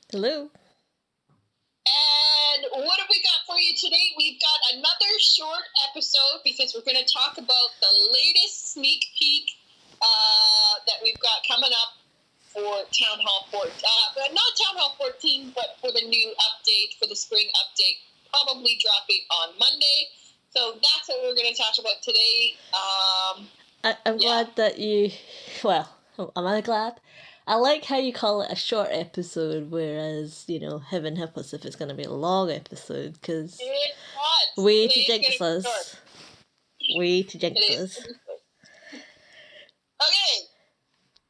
Hello. And what have we got for you today? We've got another short episode because we're going to talk about the latest sneak peek that we've got coming up for Town Hall 14. Not Town Hall 14, but for the new update, for the spring update, probably dropping on Monday. So that's what we're going to talk about today. I'm glad that you. Well, am I glad? I like how you call it a short episode, whereas, heaven help us if it's going to be a long episode, because. Way to jinx us. Way to jinx us. Okay.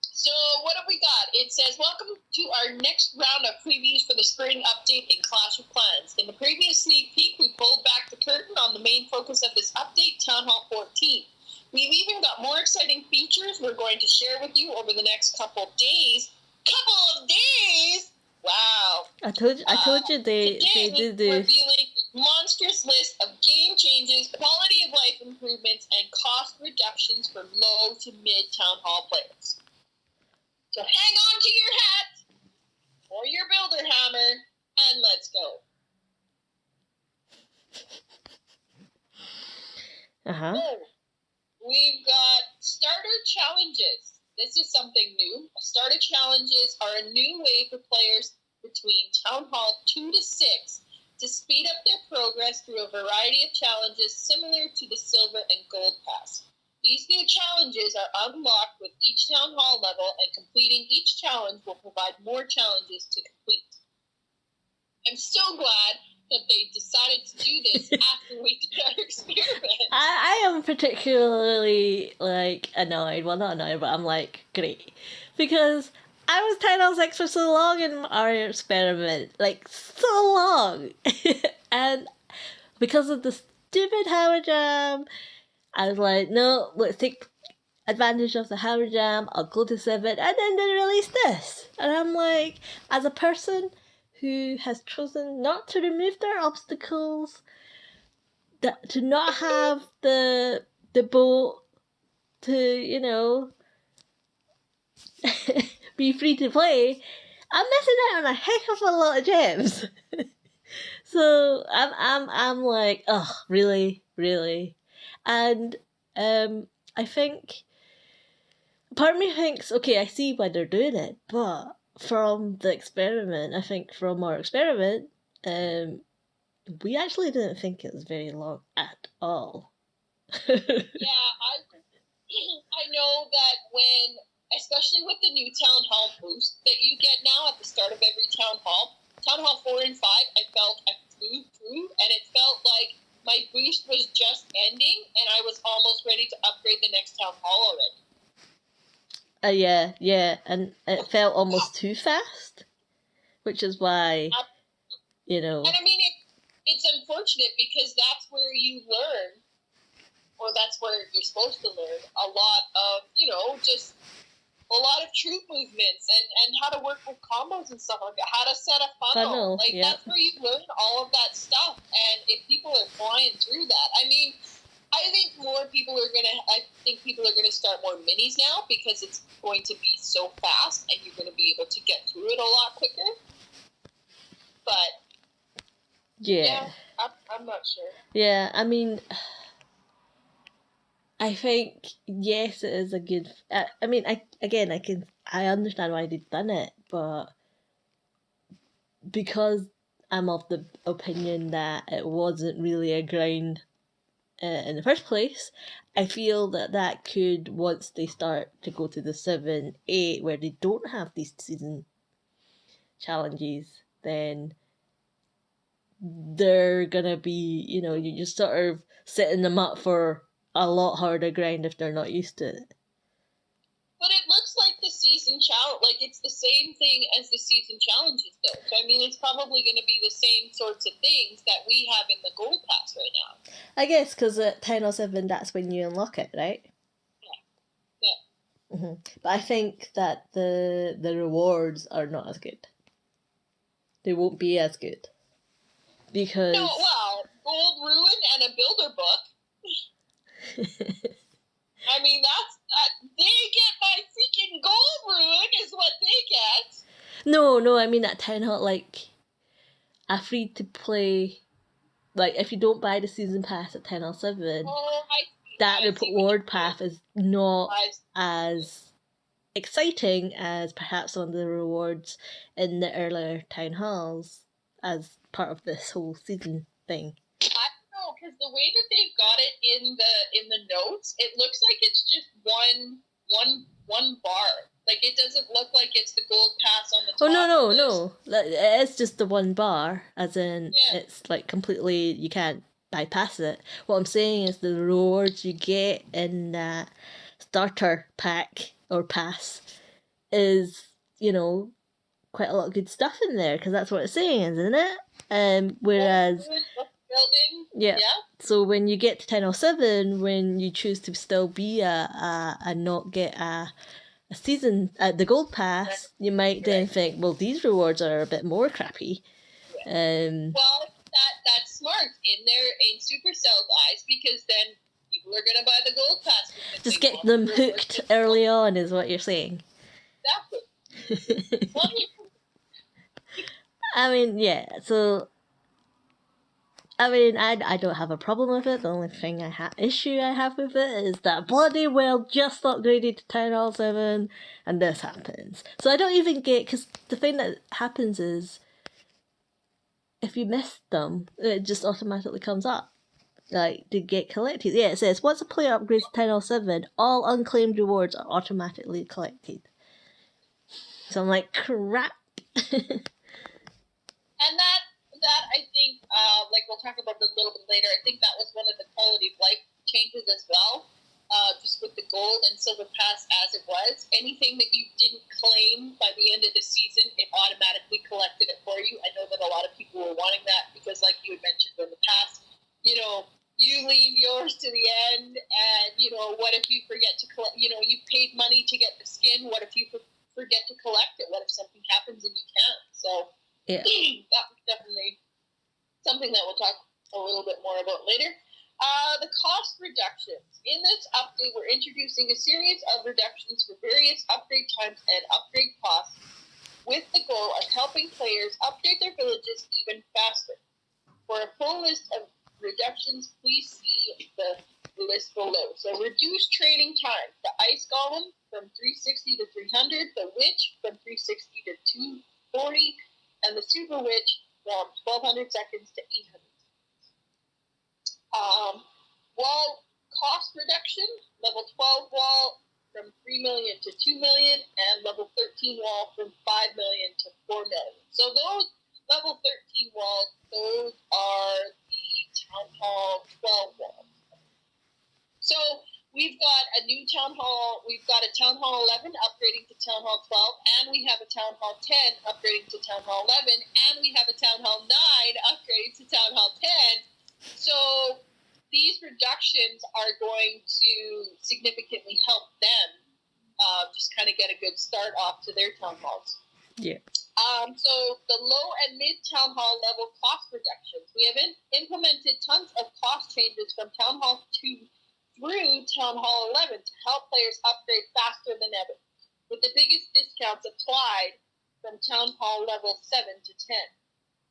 So what have we got? It says, welcome to our next round of previews for the spring update in Clash of Clans. In the previous sneak peek, we pulled back the curtain on the main focus of this update, Town Hall 14. We've even got more exciting features we're going to share with you over the next couple of days. Wow. I told you they did this. Revealing a monstrous list of game changes, quality of life improvements, and cost reductions for low to mid Town Hall players. So hang on to your hat or your builder hammer and let's go. So, we've got starter challenges. This is something new. Starter challenges are a new way for players between Town Hall 2 to 6 to speed up their progress through a variety of challenges similar to the Silver and Gold Pass. These new challenges are unlocked with each Town Hall level, and completing each challenge will provide more challenges to complete. I'm so glad that they decided to do this after we did our experiment. I am particularly, annoyed. Well, not annoyed, but I'm great. Because I was 10 on 6 for so long in our experiment. So long! And because of the stupid hammer jam, I was like, no, let's take advantage of the hammer jam. I'll go to 7, and then they released this. And I'm like, as a person who has chosen not to remove their obstacles, to not have the boat, to, be free to play, I'm missing out on a heck of a lot of gems. So I'm like, oh, really? And I think part of me thinks, okay, I see why they're doing it, but from our experiment, we actually didn't think it was very long at all. Yeah, I know that especially with the new Town Hall boost that you get now at the start of every Town Hall 4 and 5, I felt I flew through, and it felt like my boost was just ending, and I was almost ready to upgrade the next Town Hall already. Yeah, and it felt almost too fast, which is why, And I mean, it's unfortunate because that's where you learn, or that's where you're supposed to learn a lot of, just a lot of troop movements and how to work with combos and stuff like that, how to set a funnel. That's where you learn all of that stuff. And if people are flying through that, I mean, I think people are gonna start more minis now because it's going to be so fast and you're going to be able to get through it a lot quicker. But yeah, I'm not sure. Yeah, I mean, I think, yes, it is a good... I understand why they've done it, but because I'm of the opinion that it wasn't really a grind in the first place, I feel that could, once they start to go to the 7, 8, where they don't have these season challenges, then they're gonna be, you're just sort of setting them up for a lot harder grind if they're not used to it. But it looks like the season challenge, it's the same thing as the season challenges, though. So, I mean, it's probably going to be the same sorts of things that we have in the Gold Pass right now. I guess, because at 10:07, that's when you unlock it, right? Yeah. Mm-hmm. But I think that the rewards are not as good. They won't be as good. Because... No, well, Gold Ruin and a Builder Book. I mean, they get my freaking Gold Ruin is what they get. No, I mean at Town Hall, like, a free-to-play, like, if you don't buy the season pass at Town Hall 7, Oh, that I see what reward you're path saying. is not I see. as exciting as perhaps some of the rewards in the earlier Town Halls as part of this whole season thing. I don't know, because the way that they've got it in the notes, it looks like it's just one bar. Like, it doesn't look like it's the gold pass on the top. Oh, no, of this. no. It's just the one bar, as in Yeah. it's like completely, you can't bypass it. What I'm saying is the rewards you get in that starter pack or pass is, you know, quite a lot of good stuff in there, because that's what it's saying, isn't it? Whereas, Building. yeah. So when you get to 1007, when you choose to still be a not get a season the gold pass, you might then think, well, these rewards are a bit more crappy. Well, that's smart in Supercell's eyes, because then people are gonna buy the gold pass. Just get them hooked early on, is what you're saying. Exactly. I mean, yeah. So, I mean, I don't have a problem with it. The only thing issue I have with it is that bloody well just upgraded to Town Hall 7, and this happens. So I don't even get, because the thing that happens is, if you miss them, it just automatically comes up. Like, to get collected. Yeah, it says, once a player upgrades to 10 or 7, all unclaimed rewards are automatically collected. So I'm like, crap. And that I think, like we'll talk about it a little bit later, I think that was one of the quality of life changes as well. Just with the gold and silver pass as it was. Anything that you didn't claim by the end of the season, it automatically collected it for you. I know that a lot of people were wanting that because, like you had mentioned in the past, you leave yours to the end, and, what if you forget to collect, you paid money to get the skin, what if you forget to collect it? What if something happens and you can't? So, yeah. That was definitely something that we'll talk a little bit more about later. The cost reductions. In this update, we're introducing a series of reductions for various upgrade times and upgrade costs, with the goal of helping players upgrade their villages even faster. For a full list of reductions, please see the list below. So, reduced training time. The Ice Golem from 360 to 300, the Witch from 360 to 240, and the Super Witch from 1200 seconds to 800. Wall cost reduction, level 12 wall from 3 million to 2 million, and level 13 wall from 5 million to 4 million. So those level 13 walls, those are the Town Hall 12 walls. So we've got a new Town Hall, we've got a Town Hall 11 upgrading to Town Hall 12, and we have a Town Hall 10 upgrading to Town Hall 11, and we have a Town Hall 9 upgrading to Town Hall 10. So these reductions are going to significantly help them just kind of get a good start off to their town halls. Yeah. So the low and mid town hall level cost reductions. We have implemented tons of cost changes from Town Hall 2 through Town Hall 11 to help players upgrade faster than ever, with the biggest discounts applied from Town Hall level 7 to 10.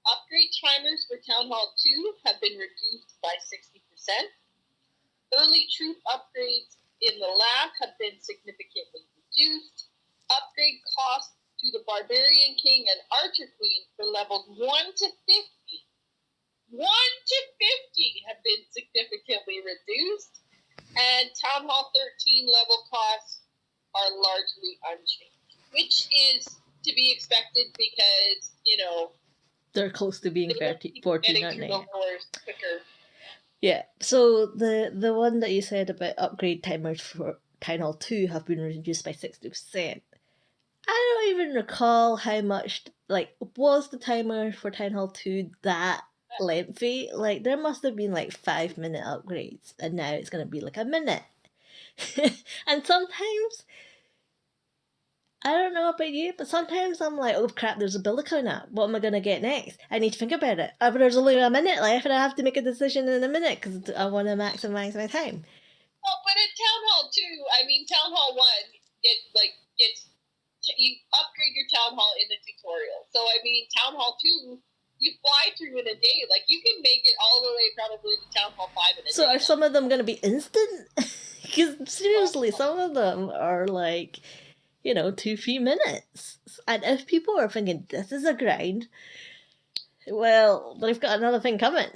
Upgrade timers for Town Hall 2 have been reduced by 60%. Early troop upgrades in the lab have been significantly reduced. Upgrade costs to the Barbarian King and Archer Queen for levels 1 to 50. 1 to 50 have been significantly reduced. And Town Hall 13 level costs are largely unchanged, which is to be expected because, they're close to being 14, aren't they? Quicker. Yeah, so the one that you said about upgrade timers for Town Hall 2 have been reduced by 60%. I don't even recall how much, was the timer for Town Hall 2 that lengthy? Like, there must have been 5-minute upgrades, and now it's going to be a minute. And sometimes, I don't know about you, but sometimes I'm like, oh crap, there's a bill coming up. What am I going to get next? I need to think about it. But there's only a minute left, and I have to make a decision in a minute because I want to maximize my time. Oh, but at Town Hall 2, Town Hall 1 gets you upgrade your town hall in the tutorial. So I mean, town hall 2, you fly through in a day. Like you can make it all the way probably to town hall 5 in a day. So are some of them going to be instant? Because seriously, some of them are like, 2-3 minutes. And if people are thinking this is a grind, well, they've got another thing coming.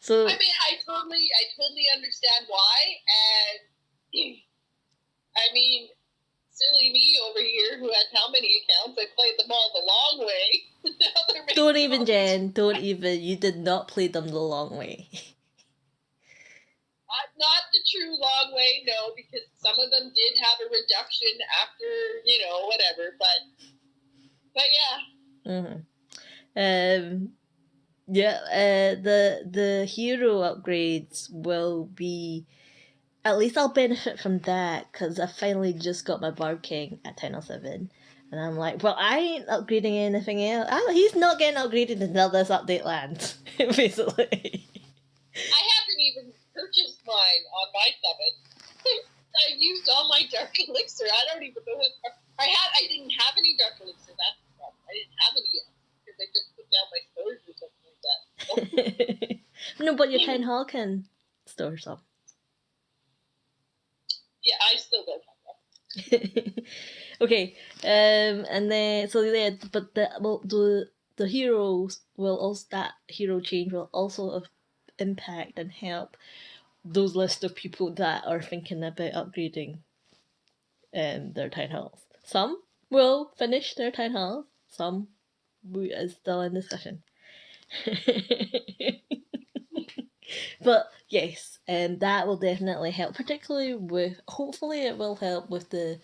So I mean, I totally understand why, and I mean, silly me over here who has how many accounts? I played them all the long way. Don't even, Jen. Don't even. You did not play them the long way. Not the true long way, no, because some of them did have a reduction after, whatever. But yeah. Yeah. The hero upgrades will be. At least I'll benefit from that because I finally just got my Barb King at 10:07. And I'm like, well, I ain't upgrading anything else. He's not getting upgraded until this update lands, basically. I haven't even purchased mine on my 7. I used all my Dark Elixir. I don't even know what... I didn't have any Dark Elixir, that's the problem. I didn't have any yet, because I just put down my storage or something like that. No, but your Town Hall can store some. Yeah, I still don't have that. Okay, and then so yeah, but the heroes will also, that hero change will also impact and help those list of people that are thinking about upgrading their town halls. Some will finish their town halls. Some is still in discussion. But yes, that will definitely help, particularly with, hopefully it will help with the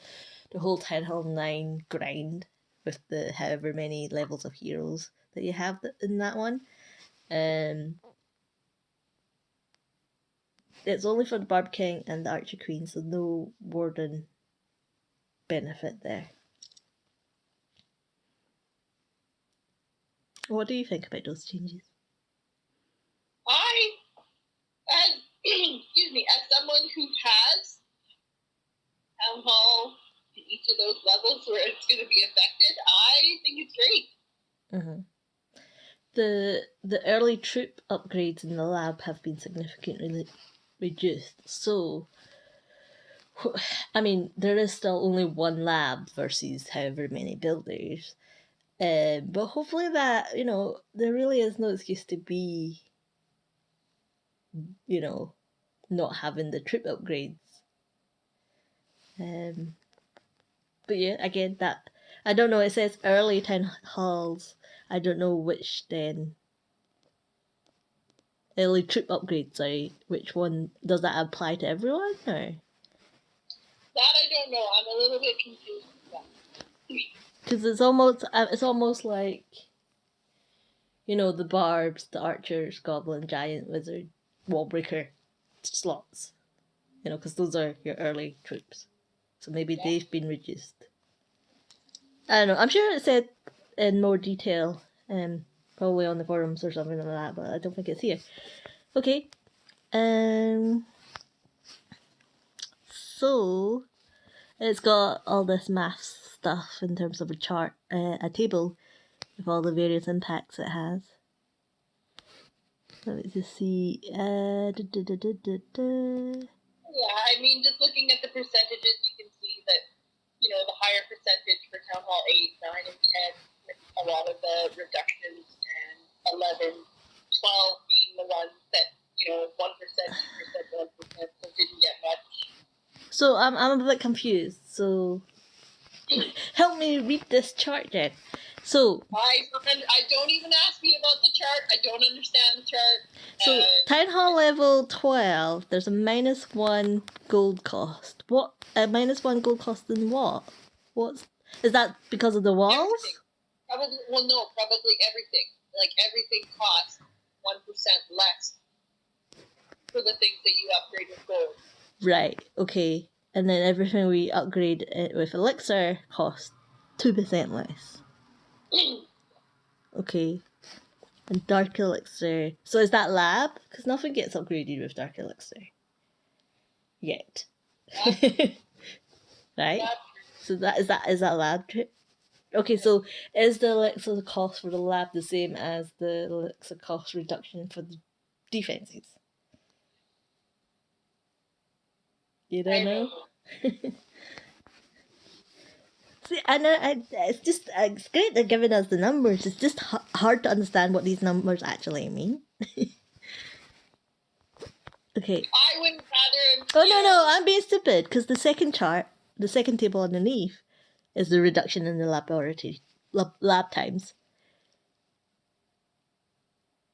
whole Town Hall 9 grind, with the however many levels of heroes that you have in that one. It's only for the Barb King and the Archer Queen, so no Warden benefit there. What do you think about those changes? As someone who has Town Hall in each of those levels where it's going to be affected, I think it's great. Mm-hmm. The early troop upgrades in the lab have been significantly reduced, so I mean there is still only one lab versus however many builders, but hopefully that there really is no excuse to be not having the troop upgrades. But yeah, again, that I don't know, it says early town halls. I don't know which then early troop upgrades, sorry, which one does that apply to everyone, or? That I don't know. I'm a little bit confused with that. Because it's almost like the barbs, the archers, goblin, giant, wizard, wallbreaker slots, because those are your early troops. So maybe they've been reduced. I don't know. I'm sure it said in more detail, probably on the forums or something like that, but I don't think it's here. Okay. So it's got all this math stuff in terms of a chart, a table with all the various impacts it has. Let me just see. Yeah, I mean, just looking at the percentages, you can see that, the higher percentage for Town Hall 8, 9, and 10, a lot of the reductions, and 11, 12 being the ones that, 1%, 2%, 1%, so didn't get much. So I'm a bit confused. So help me read this chart then. So I don't even ask me about the chart. I don't understand the chart. So Town Hall level 12, there's a -1 gold cost. What? A -1 gold cost in what? Is that because of the walls? Everything. Probably everything. Like everything costs 1% less for the things that you upgrade with gold. Right. Okay. And then everything we upgrade with elixir costs 2% less. Okay. And dark elixir. So is that lab? Because nothing gets upgraded with dark elixir. Yet. right? Yeah. So is that lab trip? Okay, so is the elixir cost for the lab the same as the elixir cost reduction for the defenses? You don't know? See, I know. It's great they're giving us the numbers. It's just hard to understand what these numbers actually mean. Okay. I would rather. Oh no, I'm being stupid because the second chart, the second table underneath, is the reduction in the laboratory lab times.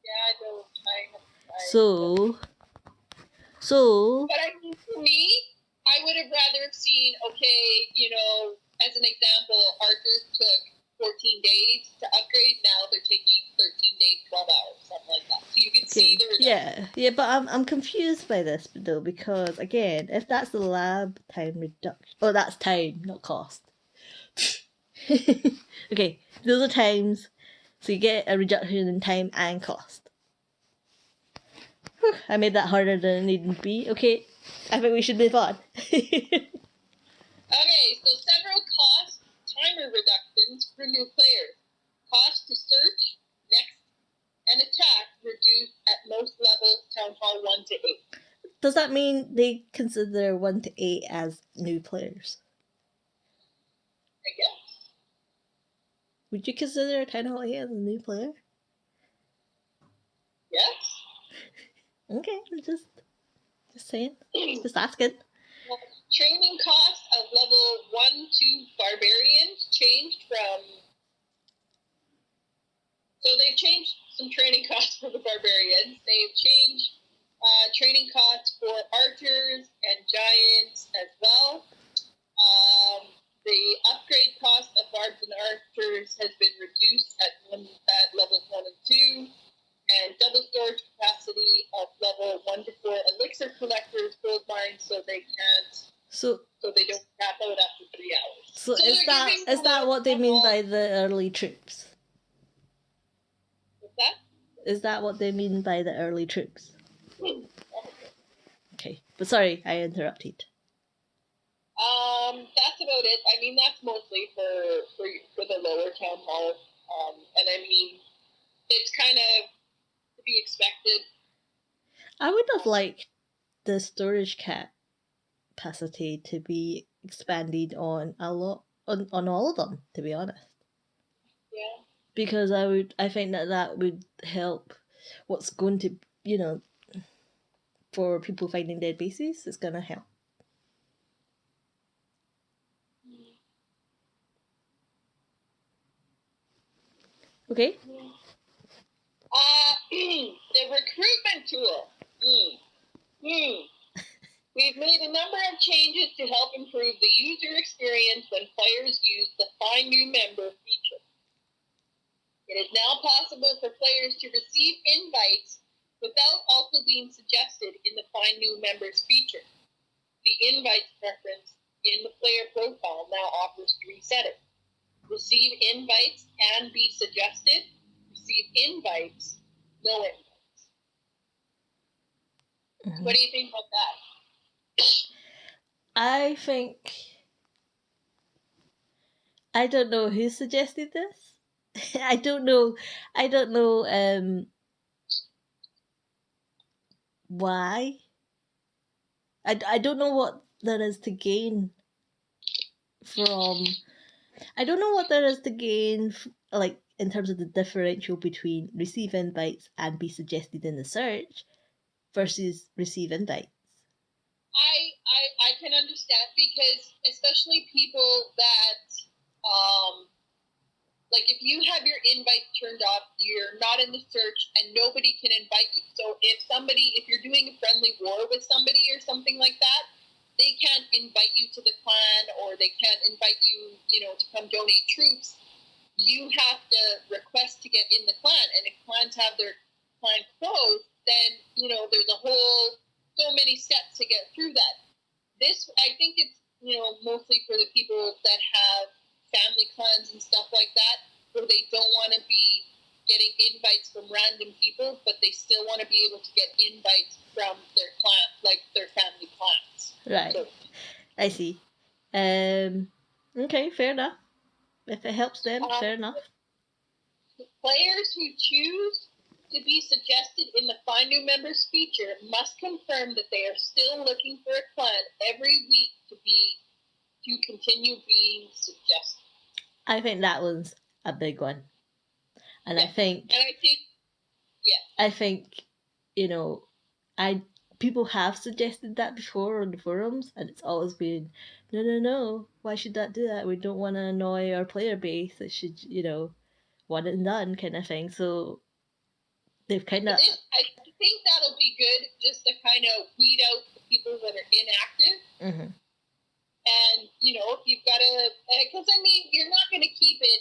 Yeah, I know. So. But I mean, for me, I would have rather seen. Okay, as an example, Arthur took 14 days to upgrade. Now they're taking 13 days, 12 hours, something like that. So you can see the reduction. Yeah, but I'm confused by this though because again, if that's the lab time reduction, oh, that's time, not cost. Okay, those are times, so you get a reduction in time and cost. Whew, I made that harder than it needed to be. Okay, I think we should move on. Okay, so several cost timer reductions for new players. Cost to search, next, and attack reduced at most levels, Town Hall 1 to 8. Does that mean they consider 1 to 8 as new players? I guess. Would you consider Town Hall 8 as a new player? Yes. Okay, just saying. Just asking. Training cost of level 1 to barbarians changed from. So they've changed some training costs for the barbarians. They've changed training costs for archers and giants as well. The upgrade cost of barbs and archers has been reduced at levels 1 and 2. And double storage capacity of level 1 to 4 elixir collectors, gold mines, so they can't. So they don't tap out after 3 hours. So is that what they mean by the early troops? What's that? Is that what they mean by the early troops? Okay, but sorry, I interrupted. That's about it. I mean, that's mostly for the lower town hall. And I mean, it's kind of to be expected. I would have liked the storage capacity to be expanded on a lot on all of them, to be honest. Yeah. Because I think that would help. What's going to for people finding dead bases, it's gonna help. Okay. The recruitment tool. We've made a number of changes to help improve the user experience when players use the Find New Member feature. It is now possible for players to receive invites without also being suggested in the Find New Members feature. The invites preference in the player profile now offers 3 settings. Receive invites and be suggested. Receive invites, no invites. Mm-hmm. What do you think about that? I think I don't know who suggested this. I don't know why. I don't know what there is to gain from. I don't know what there is to gain, like, in terms of the differential between receive invites and be suggested in the search versus receive invites. I can understand, because especially people that, like, if you have your invite turned off, you're not in the search and nobody can invite you. So if you're doing a friendly war with somebody or something like that, they can't invite you to the clan, or they can't invite you, to come donate troops. You have to request to get in the clan, and if clans have their clan closed, then, there's so many steps to get through that. This, I think it's, mostly for the people that have family clans and stuff like that, where they don't want to be getting invites from random people, but they still want to be able to get invites from their clan, like their family clans. Right. So, I see. Okay, fair enough. If it helps them, fair enough. Players who choose to be suggested in the Find New Members feature must confirm that they are still looking for a clan every week to continue being suggested. I think that was a big one. And yeah. I think, I think, people have suggested that before on the forums, and it's always been, no, why should that do that? We don't want to annoy our player base. It should, one and done kind of thing. So they've kind of. I think that'll be good, just to kind of weed out the people that are inactive. Mm-hmm. And, if you've got to, because you're not going to keep it,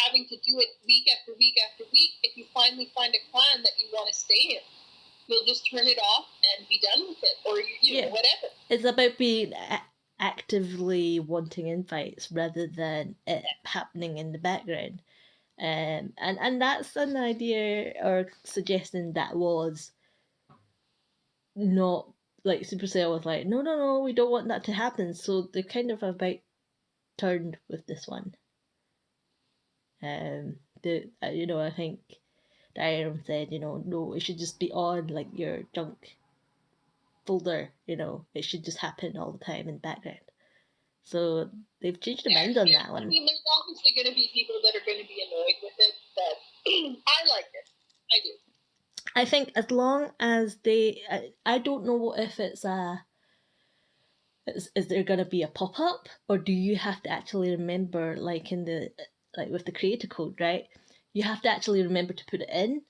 having to do it week after week after week. If you finally find a clan that you want to stay in, you'll just turn it off and be done with it, or whatever. It's about being actively wanting invites rather than it happening in the background. And that's an idea or suggestion that was not like Supercell was like, no, we don't want that to happen. So they kind of about turned with this one. I think Diane said, no, it should just be on like your junk folder. It should just happen all the time in the background. So they've changed their mind on that one. There's obviously going to be people that are going to be annoyed with it, but I like it. I do. I think as long as I don't know if it's is there going to be a pop-up, or do you have to actually remember, like with the creator code, right? You have to actually remember to put it in.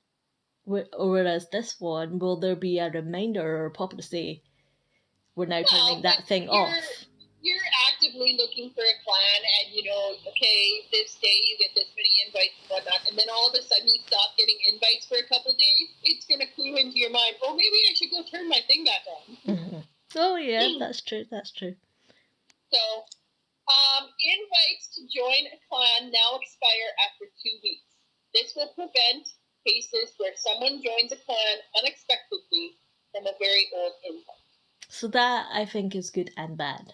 Whereas this one, will there be a reminder or a pop-up to say, we're now turning that thing off? You're actively looking for a clan, and okay, this day you get this many invites and whatnot, and then all of a sudden you stop getting invites for a couple days. It's going to clue into your mind, oh, maybe I should go turn my thing back on. Mm-hmm. Oh yeah, that's true. So, invites to join a clan now expire after 2 weeks. This will prevent cases where someone joins a clan unexpectedly from a very old invite. So that, I think, is good and bad.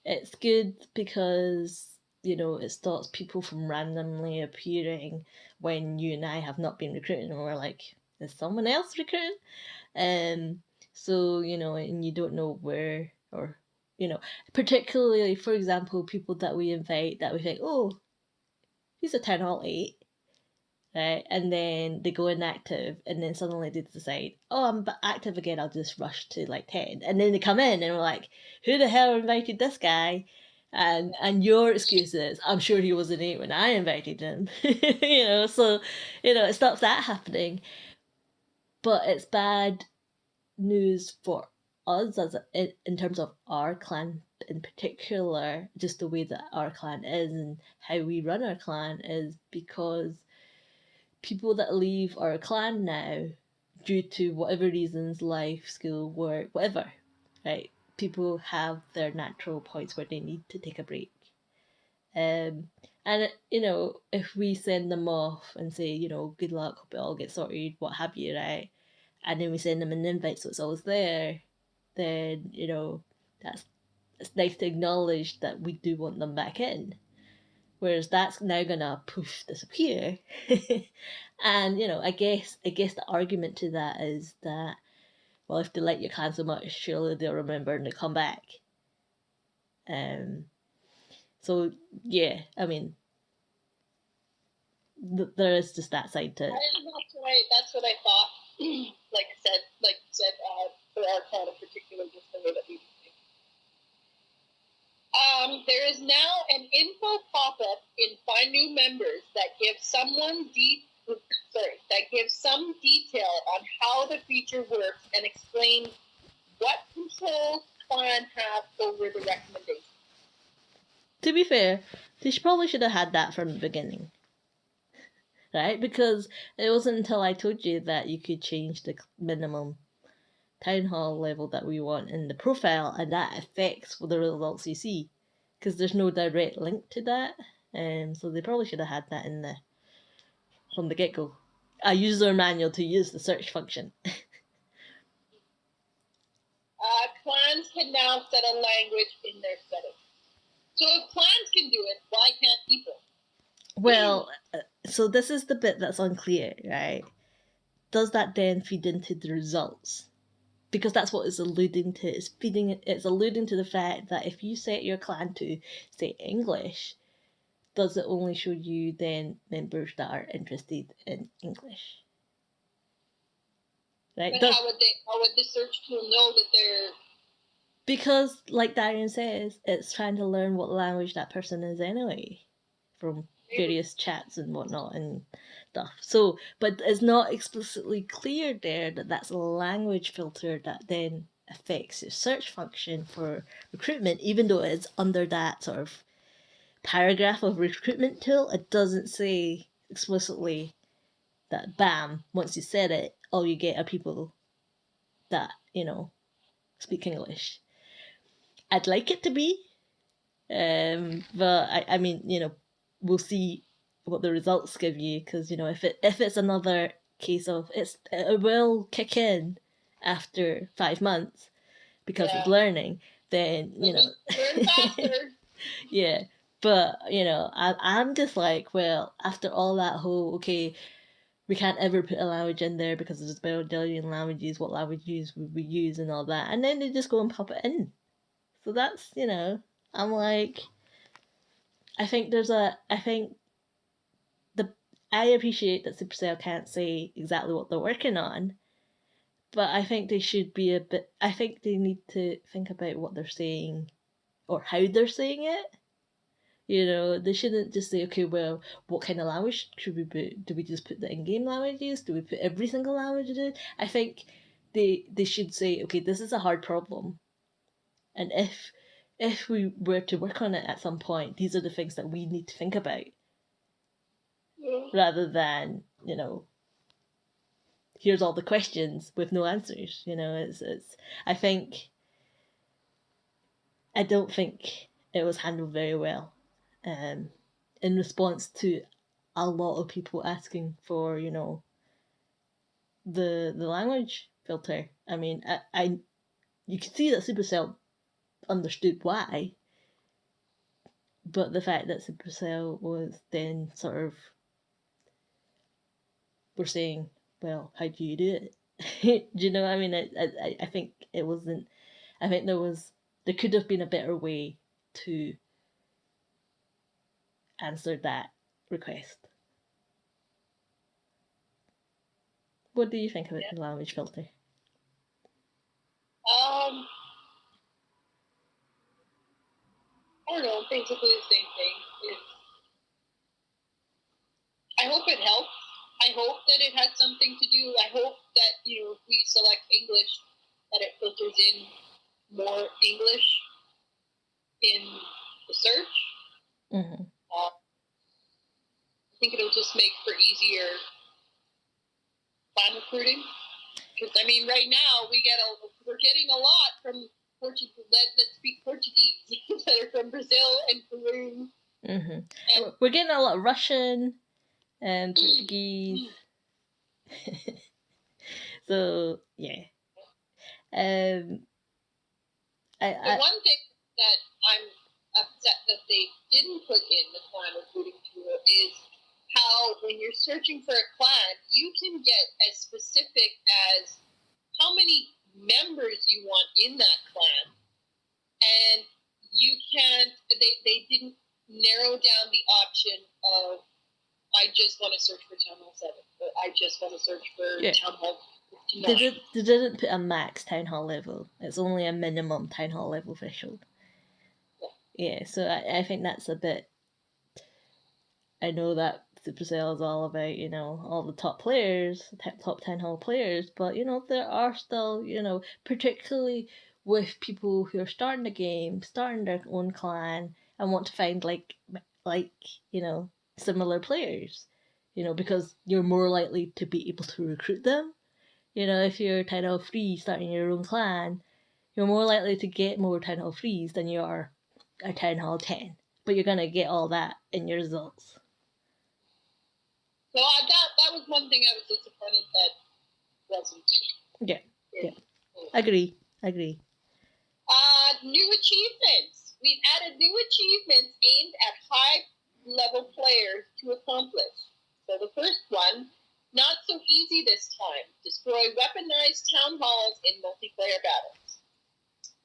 It's good because, it stops people from randomly appearing when you and I have not been recruiting, and we're like, is someone else recruiting? So, and you don't know where, or, particularly, for example, people that we invite that we think, oh, he's a Town Hall 8, right? And then they go inactive, and then suddenly they decide, oh, I'm active again, I'll just rush to like 10. And then they come in, and we're like, who the hell invited this guy? And your excuse is, I'm sure he was an 8 when I invited him. So, it stops that happening. But it's bad news for us in terms of our clan in particular, just the way that our clan is and how we run our clan, is because people that leave our clan now due to whatever reasons, life, school, work, whatever, right? People have their natural points where they need to take a break. And if we send them off and say, good luck, hope it all gets sorted, what have you, right? And then we send them an invite so it's always there, then, it's nice to acknowledge that we do want them back in. Whereas that's now gonna poof disappear. And I guess the argument to that is that, well, if they like your clan so much, surely they'll remember and they come back. So yeah, there is just that side to it. That's what I thought. like I said, for our clan in particular, just the way that we think. There is now an info pop-up in Find New Members that gives some detail on how the feature works and explain what controls clan have over the recommendations. To be fair, they probably should have had that from the beginning. Right? Because it wasn't until I told you that you could change the minimum town hall level that we want in the profile, and that affects the results you see. Because there's no direct link to that. So they probably should have had that in there from the get-go. A user manual to use the search function. Clans can now set a language in their setting. So if clans can do it, why can't people? Well, so this is the bit that's unclear, right? Does that then feed into the results? Because that's what it's alluding to. It's alluding to the fact that if you set your clan to say English, does it only show you then members that are interested in English? Right? But how would the search tool know that they're... Because, like Darian says, it's trying to learn what language that person is anyway, from various chats and whatnot and stuff. So, but it's not explicitly clear there that that's a language filter that then affects your search function for recruitment, even though it's under that sort of paragraph of recruitment tool. It doesn't say explicitly that bam, once you set it, all you get are people that, speak English. I'd like it to be, but I mean, we'll see what the results give you, because if it's another case of it will kick in after 5 months because it's learning, then learn faster. Yeah, but I'm just like, well, after all that whole we can't ever put a language in there because there's about a billion languages. What languages would we use and all that, and then they just go and pop it in. So that's I'm like, I think I appreciate that Supercell can't say exactly what they're working on, but I think they should be I think they need to think about what they're saying or how they're saying it. They shouldn't just say, okay, well, what kind of language should we put? Do we just put the in-game languages? Do we put every single language in? I think they should say, okay, this is a hard problem, and if we were to work on it at some point, these are the things that we need to think about, rather than here's all the questions with no answers. It's I don't think it was handled very well, in response to a lot of people asking for the language filter. I mean, I you could see that Supercell understood why, but the fact that Supercell was then sort of were saying, well, how do you do it? Do you know what I mean? I think it wasn't. I think there could have been a better way to answer that request. What do you think about the language filter? I don't know, basically the same thing. I hope it helps. I hope that it has something to do. I hope that, if we select English, that it filters in more English in the search. Mm-hmm. I think it'll just make for easier plan recruiting. Because, I mean, right now we're getting a lot from Portuguese that speak Portuguese that are from Brazil and Peru. Mm-hmm. And we're getting a lot of Russian and Portuguese. So yeah. The one thing that I'm upset that they didn't put in the clan recruiting tool is how, when you're searching for a clan, you can get as specific as how many members you want in that clan, and you can't. They didn't narrow down the option of, I just want to search for Town Hall 7, or I just want to search for Town Hall 59. They didn't put a max Town Hall level. It's only a minimum Town Hall level threshold. Yeah, so I think that's a bit. I know that Supercell is all about, all the top players, top 10 Hall players, but, there are still, particularly with people who are starting the game, starting their own clan, and want to find, like similar players, because you're more likely to be able to recruit them. If you're Town Hall 3 starting your own clan, you're more likely to get more Town Hall 3s than you are a Town Hall 10. But you're going to get all that in your results. So that was one thing I was disappointed that wasn't. Yeah. Agree. have new achievements. We've added new achievements aimed at high-level players to accomplish. So the first one, not so easy this time. Destroy weaponized town halls in multiplayer battles.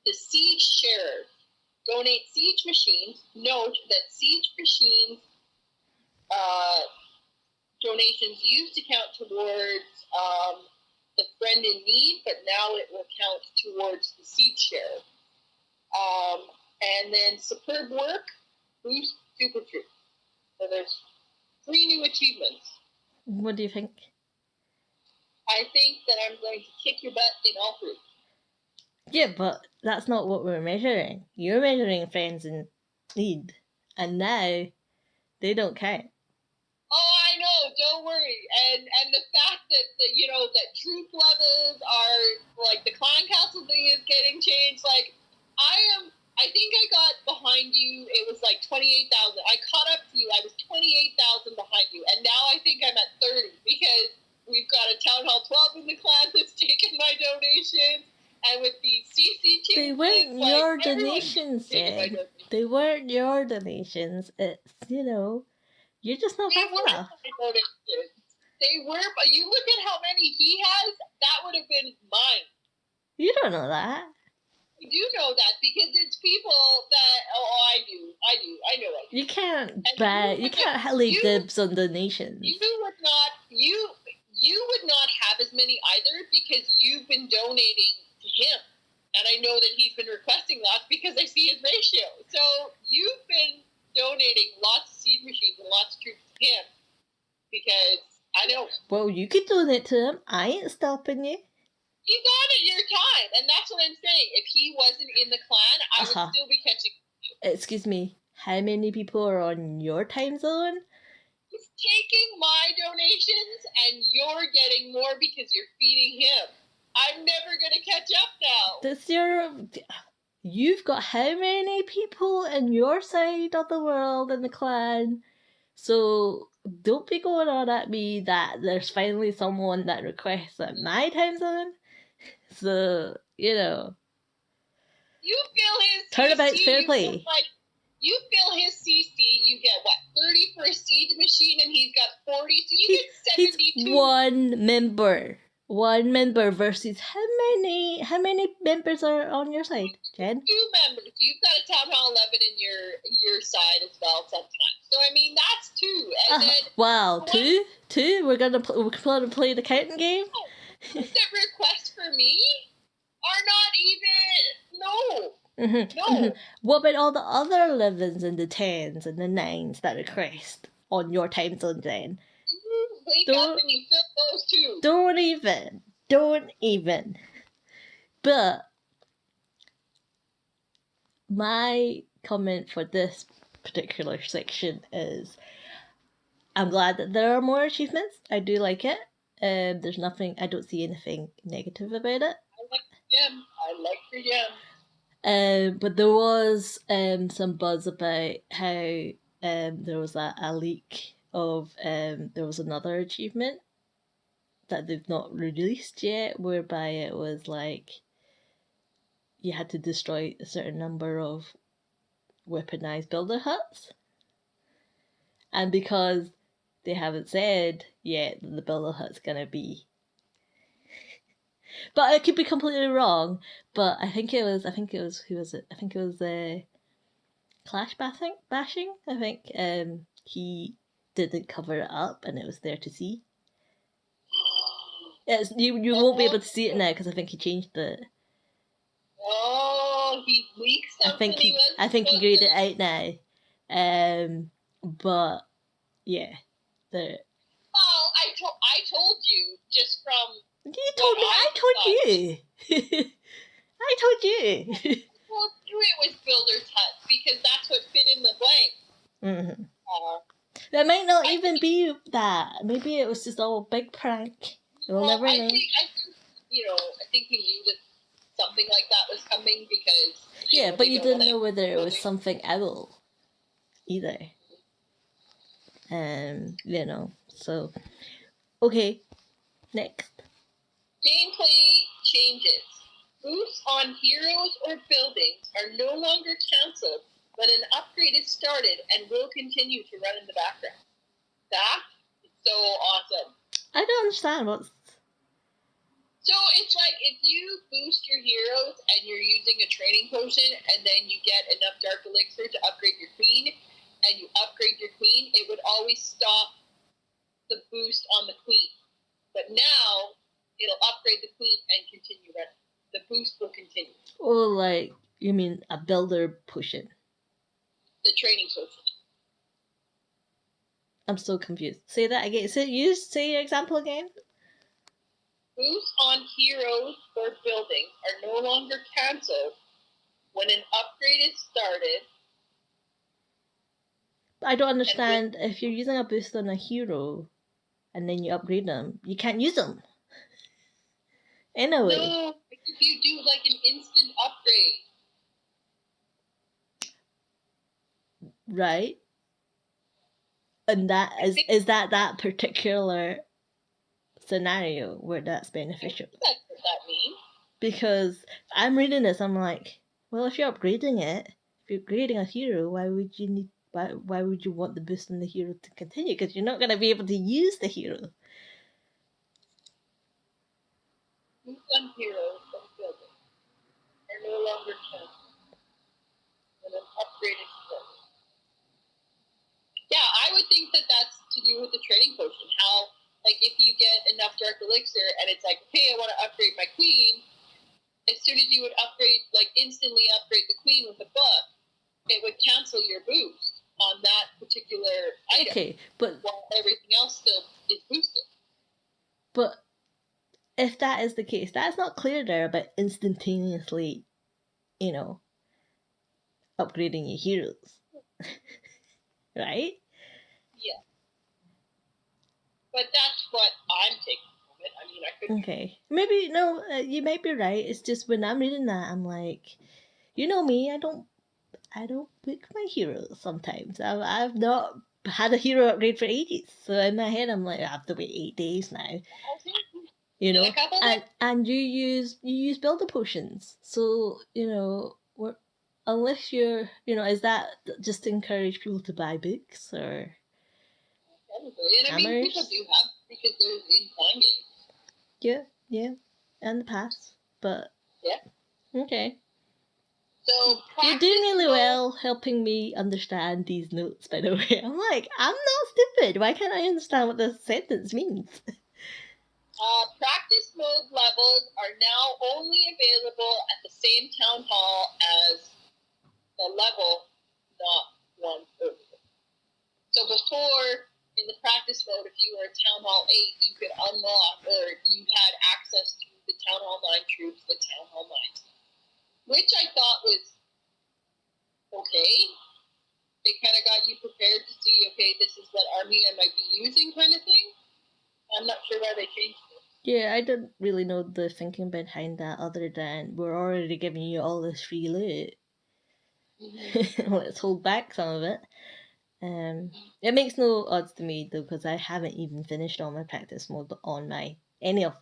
The Siege Sharer. Donate siege machines. Note that siege machines donations used to count towards the friend in need, but now it will count towards the Siege Sharer. And then superb work, boost super troops. So there's 3 new achievements. What do you think? I think that I'm going to kick your butt in all 3. Yeah, but that's not what we're measuring. You're measuring friends in need, and now they don't count. Oh, I know. Don't worry. And the fact that that troop levels are like the clan council thing is getting changed. Like I think I got behind you. It was like 28,000. I caught up to you. I was 28,000 behind you, and now I think I'm at 30 because we've got a Town Hall 12 in the clan that's taken my donations. And with the CC changes, they weren't your donations, Jen. They weren't your donations. It's, you're just not fast enough. They were, but you look at how many he has, that would have been mine. You don't know that. I do know that because it's people that, I know it. You can't lay dibs on donations. You would not have as many either because you've been donating to him. And I know that he's been requesting lots because I see his ratio. So you've been donating lots of seed machines and lots of troops to him because I know. Well, you could donate to him. I ain't stopping you. You got it your time. And that's what I'm saying. If he wasn't in the clan, I would still be catching you. Excuse me. How many people are on your time zone? He's taking my donations and you're getting more because you're feeding him. I'm never going to catch up now. You've got how many people in your side of the world in the clan? So don't be going on at me that there's finally someone that requests at my time zone. So, You feel his turnabout's fair play. You fill his CC, you get what, 30 for a siege machine, and he's got 40, so you get 72. He's one member. One member versus how many members are on your side, Jen? 2 members. You've got a Town Hall 11 in your side as well sometimes. So I mean that's 2. And then wow, 2? 2? We're gonna play the counting game. The requests for me are not even no. What about all the other 11s and the 10s and the 9s that request on your time zone then? You wake up and you fill those too. Don't even. But my comment for this particular section is I'm glad that there are more achievements. I do like it. There's nothing, I don't see anything negative about it. I like the gem. But there was some buzz about how there was a leak of there was another achievement that they've not released yet, whereby it was like you had to destroy a certain number of weaponized builder huts, and because they haven't said yet that the builder hut's gonna be, but I could be completely wrong. But I think it was who was it? I think it was Clash bashing. I think he didn't cover it up, and it was there to see. Yes, you won't be able to see it now because I think he changed it. Oh, he leaked something. I think he grayed it out now. But yeah, the. Well, I told you just from. You told me. I told you. I told you. Well, it was builder's hut because that's what fit in the blank. That might not even be that. Maybe it was just all a big prank. We'll never know. I think he knew that something like that was coming because. Yeah, but you didn't know whether it was something else either. So okay, next. Gameplay changes. Boosts on heroes or buildings are no longer cancelled when an upgrade is started and will continue to run in the background. That is so awesome. I don't understand what's... So it's like if you boost your heroes and you're using a training potion and then you get enough dark elixir to upgrade your queen and you upgrade your queen, it would always stop the boost on the queen. But now it'll upgrade the queen and continue running. The boost will continue. Oh, like, you mean a builder potion? The training potion. I'm so confused. Say that again. Say your example again. Boosts on heroes or buildings are no longer cancelled when an upgrade is started. I don't understand. If you're using a boost on a hero and then you upgrade them, you can't use them. Anyway. No, if you do like an instant upgrade. Right? And that is that particular scenario where that's beneficial? That's what that means. Because I'm reading this, I'm like, well, if you're upgrading it, if you're upgrading a hero, why would you want the boost on the hero to continue? Because you're not going to be able to use the hero. Boosts on heroes or buildings are no longer cancelled when an upgrade is started. Yeah, I would think that that's to do with the training potion. How, like, if you get enough dark elixir and it's like, hey, I want to upgrade my queen, as soon as you would upgrade, like, instantly upgrade the queen with a book, it would cancel your boost on that particular item. Okay, but while everything else still is boosted. But if that is the case, that's not clear there about instantaneously, upgrading your heroes. Right? Yeah. But that's what I'm taking from it. I mean, I could. Okay. Maybe, no, you might be right. It's just when I'm reading that, I'm like, you know me, I don't book my heroes sometimes. I've not had a hero upgrade for ages. So in my head, I'm like, I have to wait 8 days now. And you use builder potions. So, unless you're, is that just to encourage people to buy books or? Probably. And I mean, people do have, because there's in-time games. Yeah, and the pass, but yeah. Okay. So you're doing really well helping me understand these notes. By the way, I'm like, I'm not stupid. Why can't I understand what this sentence means? Practice mode levels are now only available at the same town hall as the level not one earlier. So before, in the practice mode, if you were at Town Hall 8, you could unlock, or you had access to the Town Hall 9 troops, the Town Hall 9 stuff, which I thought was okay. It kind of got you prepared to see, okay, this is what army I might be using kind of thing. I'm not sure why they changed it. Yeah, I don't really know the thinking behind that other than we're already giving you all this free loot. Mm-hmm. Let's hold back some of it. It makes no odds to me though, because I haven't even finished all my practice mode on any of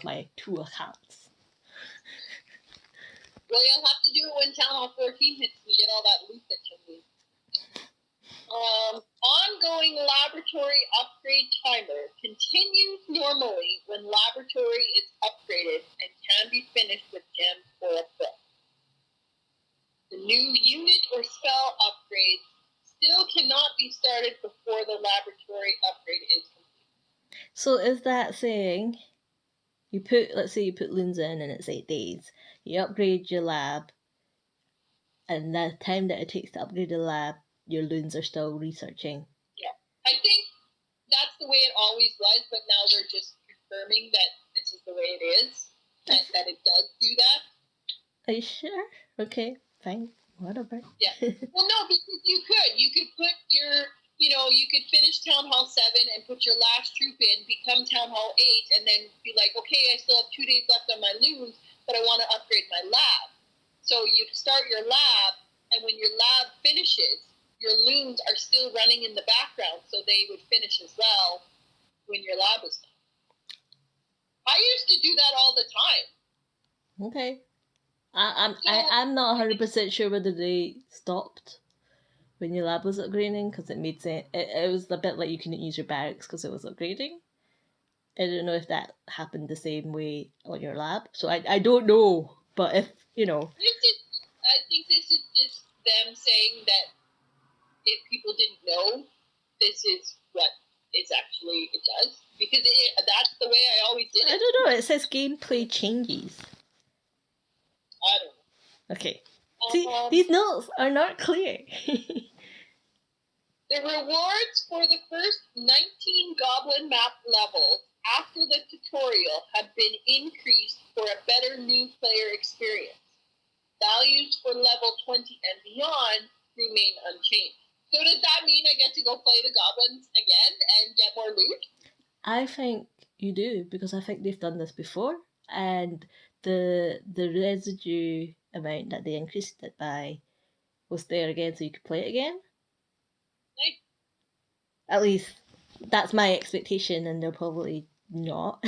my 2 accounts. Well, you'll have to do it when Town Hall 14 hits and get all that loot that you need. Ongoing laboratory upgrade timer continues normally when laboratory is upgraded and can be finished with gems or a book. The new unit or spell upgrades still cannot be started before the laboratory upgrade is complete. So is that saying let's say you put loons in and it's 8 days, you upgrade your lab, and the time that it takes to upgrade the lab, your loons are still researching? Yeah. I think that's the way it always was, but now they're just confirming that this is the way it is, that it does do that. Are you sure? Okay, fine. Whatever. Yeah. Well, no, because you could put your, you could finish Town Hall 7 and put your last troop in, become Town Hall 8, and then be like, okay, I still have 2 days left on my loons, but I want to upgrade my lab. So you start your lab, and when your lab finishes, your loons are still running in the background, so they would finish as well when your lab is done. I used to do that all the time. Okay. I'm not 100% sure whether they stopped when your lab was upgrading because it made sense. It was a bit like you couldn't use your barracks because it was upgrading. I don't know if that happened the same way on your lab, so I don't know. But if you know, I think this is just them saying that if people didn't know, this is what it does, because that's the way I always did it. I don't know. It says gameplay changes. I don't know. Okay. See, these notes are not clear. The rewards for the first 19 Goblin map levels after the tutorial have been increased for a better new player experience. Values for level 20 and beyond remain unchanged. So does that mean I get to go play the goblins again and get more loot? I think you do, because I think they've done this before, and the residue amount that they increased it by was there again, so you could play it again. Nice. At least that's my expectation, and they're probably not.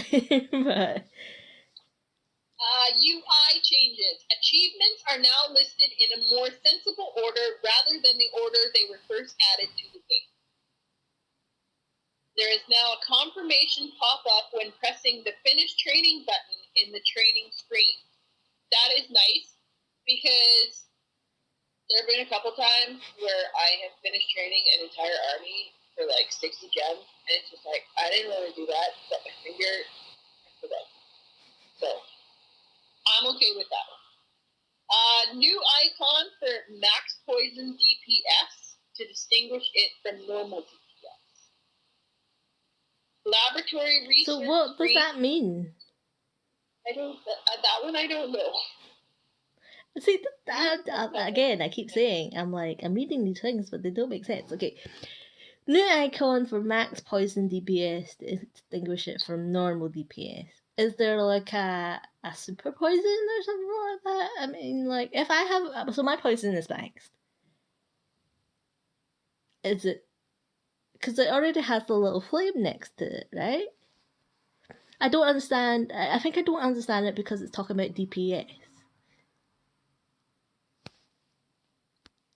But UI changes. Achievements are now listed in a more sensible order rather than the order they were first added to the game. There is now a confirmation pop-up when pressing the Finish Training button in the training screen. That is nice, because there have been a couple times where I have finished training an entire army for like 60 gems, and it's just like, I didn't really do that, but my finger, I forgot. So, I'm okay with that one. New icon for max poison DPS to distinguish it from normal DPS. Laboratory research. so what does that mean? That one I don't know. See, again, I keep saying, I'm reading these things, but they don't make sense. Okay. New icon for max poison DPS to distinguish it from normal DPS. Is there like a super poison or something like that? I mean, like, if I have. So my poison is maxed. Is it. Because it already has the little flame next to it, right? I don't understand. I think I don't understand it because it's talking about DPS.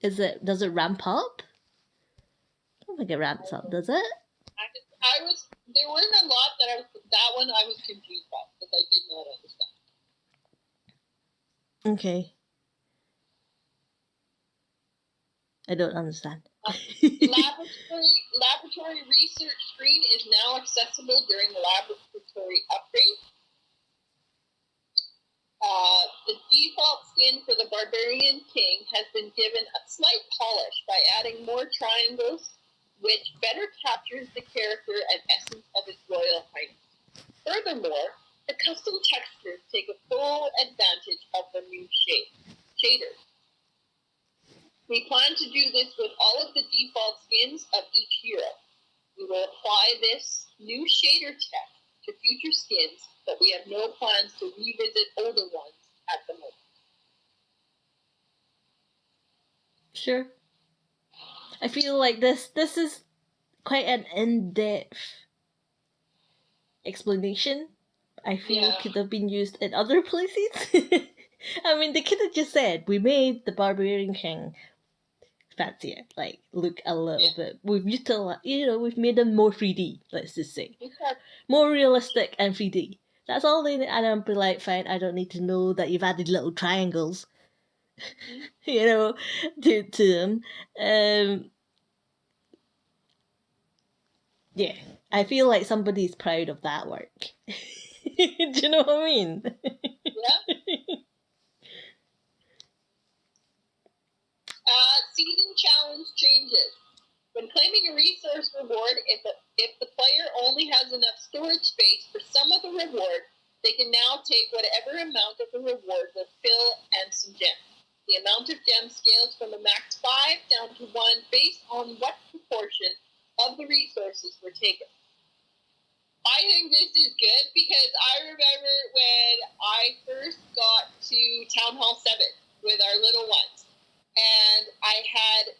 Does it ramp up? I don't think it ramps up, does it? There weren't a lot that one I was confused by, because I did not understand. Okay. I don't understand. Laboratory research screen is now accessible during the laboratory upgrade. The default skin for the Barbarian King has been given a slight polish by adding more triangles, which better captures the character and essence of his royal highness. Furthermore, the custom textures take a full advantage of the new shaders. We plan to do this with all of the default skins of each hero. We will apply this new shader tech to future skins, but we have no plans to revisit older ones at the moment. Sure. I feel like this is quite an in-depth explanation. I feel could have been used in other places. I mean, they could have just said, we made the Barbarian King fancier, like look a little bit. We've utilized, we've made them more 3D. Let's just say more realistic and 3D. That's all they. And I'll be like, fine. I don't need to know that you've added little triangles, to them. Yeah, I feel like somebody's proud of that work. Do you know what I mean? Yeah. Season challenge changes. When claiming a resource reward, if the player only has enough storage space for some of the reward, they can now take whatever amount of the reward with fill and some gems. The amount of gems scales from a max 5 down to 1 based on what proportion of the resources were taken. I think this is good because I remember when I first got to Town Hall 7 with our little ones, and I had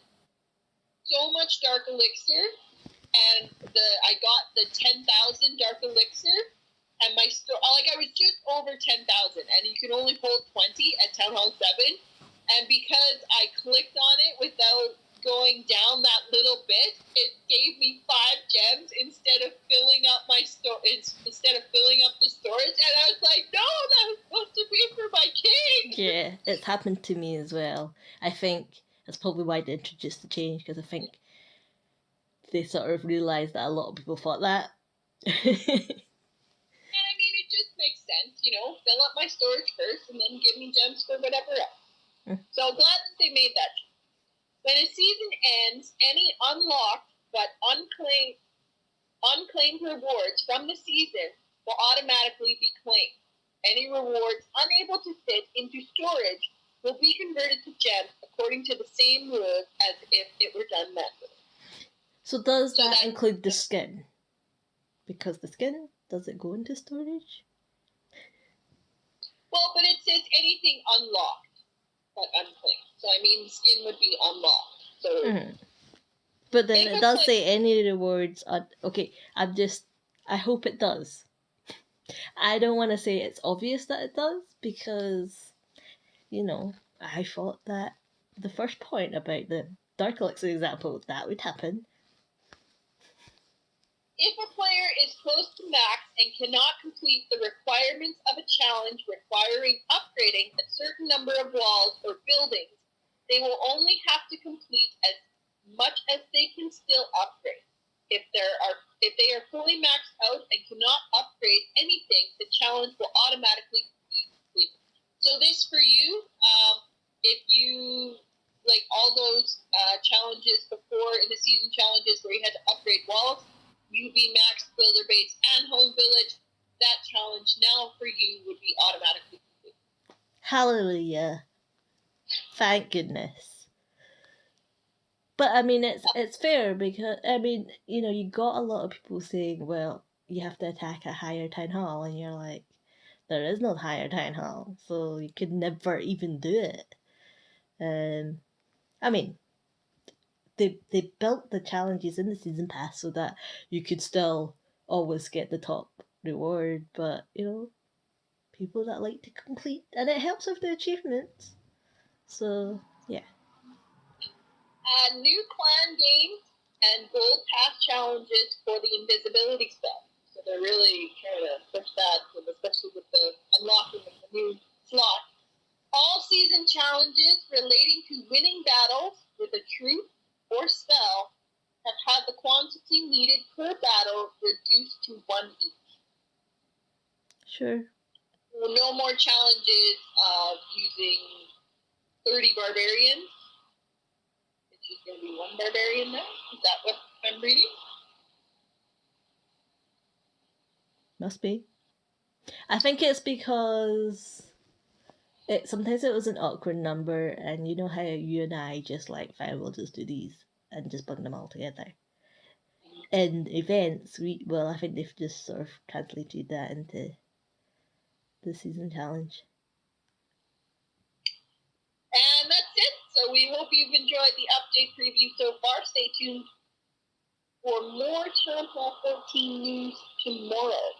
so much Dark Elixir, and I got the 10,000 Dark Elixir, and my store, like, I was just over 10,000, and you can only hold 20 at Town Hall 7, and because I clicked on it without going down that little bit, it gave me 5 gems instead of filling up my instead of filling up the storage, and I was like, no, that was supposed to be for my king. Yeah, it's happened to me as well. I think that's probably why they introduced the change, because I think they sort of realised that a lot of people thought that. And I mean, it just makes sense, you know, fill up my storage first and then give me gems for whatever else. So glad that they made that. When a season ends, any unlocked but unclaimed rewards from the season will automatically be claimed. Any rewards unable to fit into storage will be converted to gems according to the same rules as if it were done manually. So does that include the skin? Because the skin, does it go into storage? Well, but it says anything unlocked but unclaimed. So, I mean, the skin would be unlocked. So, But then it does say any rewards. Okay, I hope it does. I don't want to say it's obvious that it does, because, you know, I thought that the first point about the Dark Elixir example, that would happen. If a player is close to max and cannot complete the requirements of a challenge requiring upgrading a certain number of walls or buildings, they will only have to complete as much as they can still upgrade. If they are fully maxed out and cannot upgrade anything, the challenge will automatically be completed. So this for you, if you like all those challenges before in the season challenges where you had to upgrade walls, UV Max, Builder Base, and Home Village, that challenge now for you would be automatically complete. Hallelujah. Thank goodness. But I mean, it's fair, because I mean, you know, you got a lot of people saying, well, you have to attack a higher town hall, and you're like, there is no higher town hall, so you could never even do it. I mean, they built the challenges in the season pass so that you could still always get the top reward, but you know, people that like to complete, and it helps with the achievements. So yeah. New clan games and gold pass challenges for the invisibility spell. So they're really trying to push that, especially with the unlocking of the new slot. All season challenges relating to winning battles with a truth or spell have had the quantity needed per battle reduced to 1 each. Sure. No more challenges of using 30 barbarians. It's just going to be 1 barbarian now. Is that what I'm reading? Must be. I think it's because sometimes it was an awkward number, and you know how you and I just like, fine, we'll just do these and just bring them all together. In events, I think they've just sort of translated that into the season challenge. And that's it. So we hope you've enjoyed the update preview so far. Stay tuned for more Town Hall 14 news tomorrow.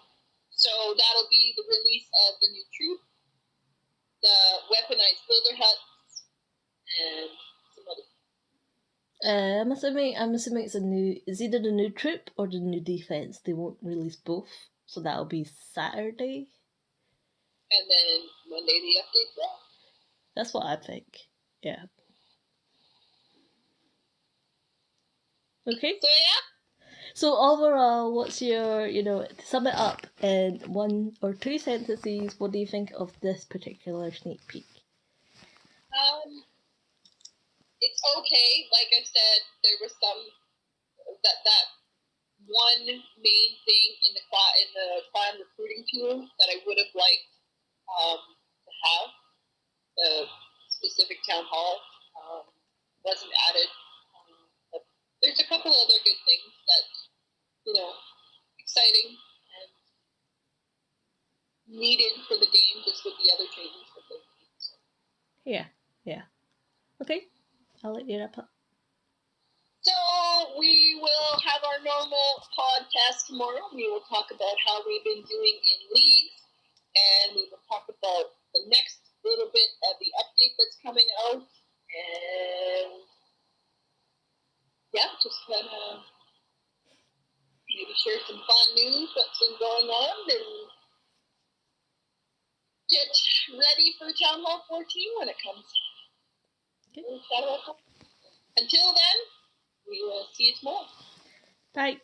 So that'll be the release of the new troop, the weaponized builder huts, and some other. I'm assuming it's a new. It's either the new troop or the new defense. They won't release both, so that'll be Saturday. And then Monday the update drop. That's what I think. Yeah. Okay. So yeah. So overall, what's your, to sum it up in 1 or 2 sentences, what do you think of this particular sneak peek? It's okay. Like I said, there was some that one main thing in the clan recruiting tool that I would have liked to have. The specific town hall wasn't added. But there's a couple other good things that, exciting and needed for the game, just with the other changes that they made. Yeah. Okay. I'll let you wrap up. So we will have our normal podcast tomorrow. We will talk about how we've been doing in leagues, and we will talk about the next little bit of the update that's coming out, and yeah, just kind of maybe share some fun news that's been going on, and get ready for Town Hall 14 when it comes. Okay. Until then, we will see you tomorrow. Bye.